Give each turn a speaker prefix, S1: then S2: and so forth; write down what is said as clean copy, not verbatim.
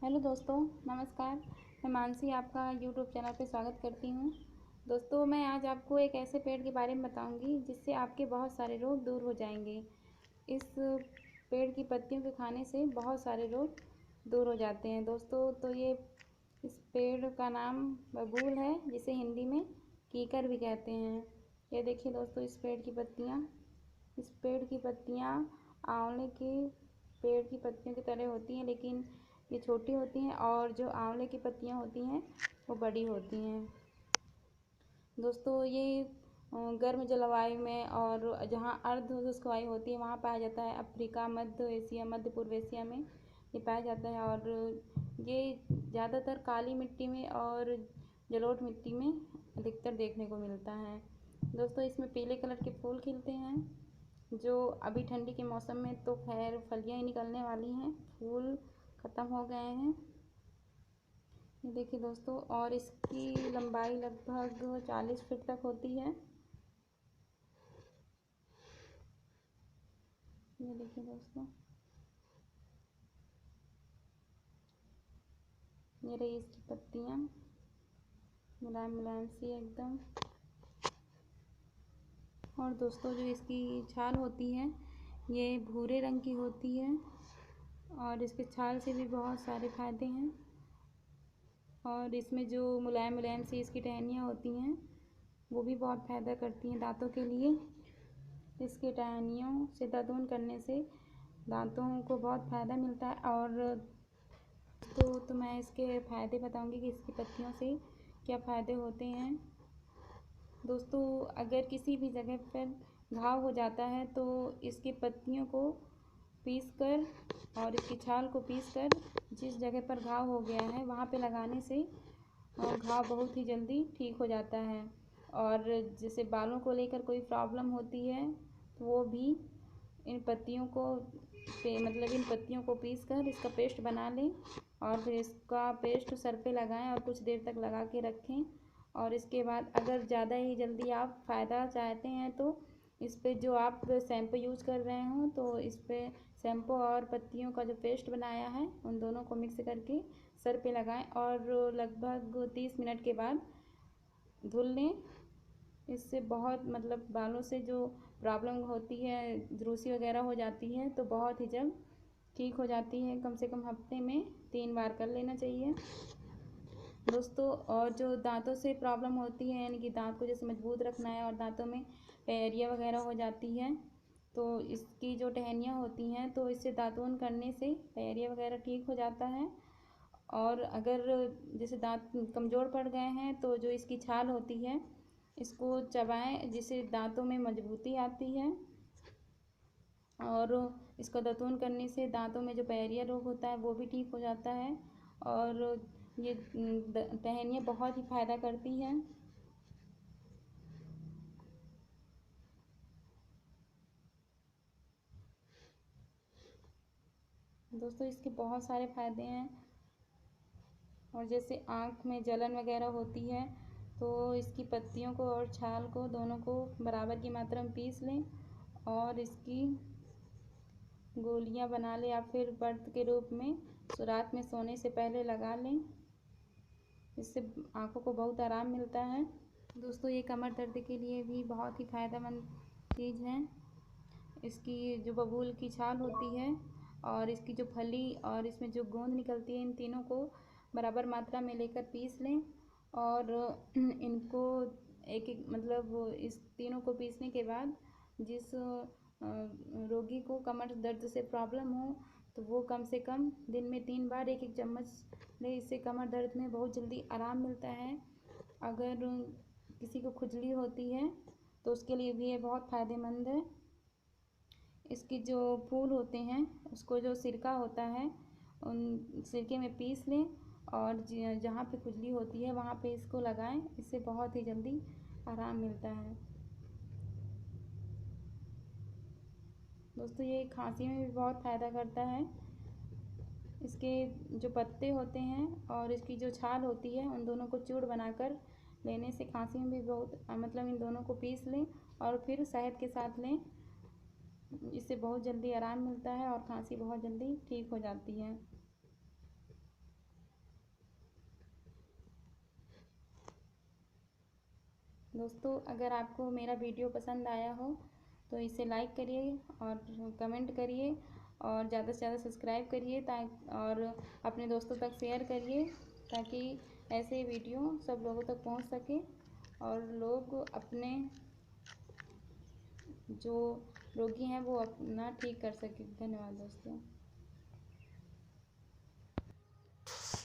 S1: Hello दोस्तों, नमस्कार। मैं मानसी आपका यूट्यूब चैनल पे स्वागत करती हूँ। दोस्तों, मैं आज आपको एक ऐसे पेड़ के बारे में बताऊँगी जिससे आपके बहुत सारे रोग दूर हो जाएंगे। इस पेड़ की पत्तियों के खाने से बहुत सारे रोग दूर हो जाते हैं दोस्तों। तो इस पेड़ का नाम बबूल है, जिसे हिंदी में कीकर भी कहते हैं। ये देखिए दोस्तों, इस पेड़ की पत्तियाँ आंवले के पेड़ की पत्तियों की तरह होती हैं, लेकिन ये छोटी होती हैं और जो आंवले की पत्तियाँ होती हैं वो बड़ी होती हैं। दोस्तों, ये गर्म जलवायु में और जहाँ अर्ध शुष्क वायु होती है वहाँ पाया जाता है। अफ्रीका, मध्य एशिया, मध्य पूर्व एशिया में ये पाया जाता है और ये ज़्यादातर काली मिट्टी में और जलोढ़ मिट्टी में अधिकतर देखने को मिलता है। दोस्तों, इसमें पीले कलर के फूल खिलते हैं, जो अभी ठंडी के मौसम में तो खैर फलियाँ ही निकलने वाली हैं, फूल ख़त्म हो गए हैं। ये देखिए दोस्तों, और इसकी लंबाई लगभग 40 फीट तक होती है। ये देखिए दोस्तों, ये रही इसकी पत्तियाँ, मुलायम मुलायम सी एकदम। और दोस्तों, जो इसकी छाल होती है ये भूरे रंग की होती है और इसके छाल से भी बहुत सारे फायदे हैं। और इसमें जो मुलायम मुलायम सी इसकी टहनियाँ होती हैं वो भी बहुत फ़ायदा करती हैं दांतों के लिए। इसके टहनियों से दातून करने से दांतों को बहुत फ़ायदा मिलता है। और तो मैं इसके फ़ायदे बताऊंगी कि इसकी पत्तियों से क्या फ़ायदे होते हैं। दोस्तों, अगर किसी भी जगह पर घाव हो जाता है तो इसकी पत्तियों को पीसकर और इसकी छाल को पीसकर जिस जगह पर घाव हो गया है वहाँ पे लगाने से घाव बहुत ही जल्दी ठीक हो जाता है। और जैसे बालों को लेकर कोई प्रॉब्लम होती है तो वो भी इन पत्तियों को इन पत्तियों को पीसकर इसका पेस्ट बना लें और फिर इसका पेस्ट सर पे लगाएं और कुछ देर तक लगा के रखें। और इसके बाद अगर ज़्यादा ही जल्दी आप फ़ायदा चाहते हैं तो इस पे जो आप शैम्पू यूज़ कर रहे हों तो इस पर शैम्पू और पत्तियों का जो पेस्ट बनाया है उन दोनों को मिक्स करके सर पे लगाएं और लगभग 30 मिनट के बाद धुल लें। इससे बहुत बालों से जो प्रॉब्लम होती है, रूसी वगैरह हो जाती है, तो बहुत ही जल्द ठीक हो जाती है। कम से कम हफ्ते में 3 बार कर लेना चाहिए दोस्तों। और जो दांतों से प्रॉब्लम होती है, यानी कि दांत को जैसे मजबूत रखना है और दांतों में पैरिया वगैरह हो जाती है, तो इसकी जो टहनियाँ होती हैं तो इससे दातून करने से पैरिया वगैरह ठीक हो जाता है। और अगर जैसे दांत कमज़ोर पड़ गए हैं तो जो इसकी छाल होती है इसको चबाएं, जिससे दांतों में मजबूती आती है। और इसको दातून करने से दांतों में जो पैरिया रोग होता है वो भी ठीक हो जाता है। और ये टहनियाँ बहुत ही फ़ायदा करती हैं। दोस्तों, इसके बहुत सारे फ़ायदे हैं। और जैसे आँख में जलन वगैरह होती है तो इसकी पत्तियों को और छाल को दोनों को बराबर की मात्रा में पीस लें और इसकी गोलियां बना लें या फिर व्रत के रूप में रात में सोने से पहले लगा लें। इससे आँखों को बहुत आराम मिलता है। दोस्तों, ये कमर दर्द के लिए भी बहुत ही फ़ायदेमंद चीज़ है। इसकी जो बबूल की छाल होती है और इसकी जो फली और इसमें जो गोंद निकलती है, इन तीनों को बराबर मात्रा में लेकर पीस लें और इनको एक एक इस तीनों को पीसने के बाद जिस रोगी को कमर दर्द से प्रॉब्लम हो तो वो कम से कम दिन में 3 बार एक एक चम्मच ले। इससे कमर दर्द में बहुत जल्दी आराम मिलता है। अगर किसी को खुजली होती है तो उसके लिए भी ये बहुत फ़ायदेमंद है। इसकी जो फूल होते हैं उसको जो सिरका होता है उन सिरके में पीस लें और जहाँ पे खुजली होती है वहाँ पे इसको लगाएं। इससे बहुत ही जल्दी आराम मिलता है। दोस्तों, ये खांसी में भी बहुत फ़ायदा करता है। इसके जो पत्ते होते हैं और इसकी जो छाल होती है उन दोनों को चूर्ण बनाकर लेने से खांसी में भी बहुत इन दोनों को पीस लें और फिर शहद के साथ लें। इससे बहुत जल्दी आराम मिलता है और खांसी बहुत जल्दी ठीक हो जाती है। दोस्तों, अगर आपको मेरा वीडियो पसंद आया हो तो इसे लाइक करिए और कमेंट करिए और ज़्यादा से ज़्यादा सब्सक्राइब करिए और अपने दोस्तों तक शेयर करिए ताकि ऐसे वीडियो सब लोगों तक पहुंच सके और लोग अपने जो रोगी हैं वो अपना ठीक कर सकें। धन्यवाद दोस्तों।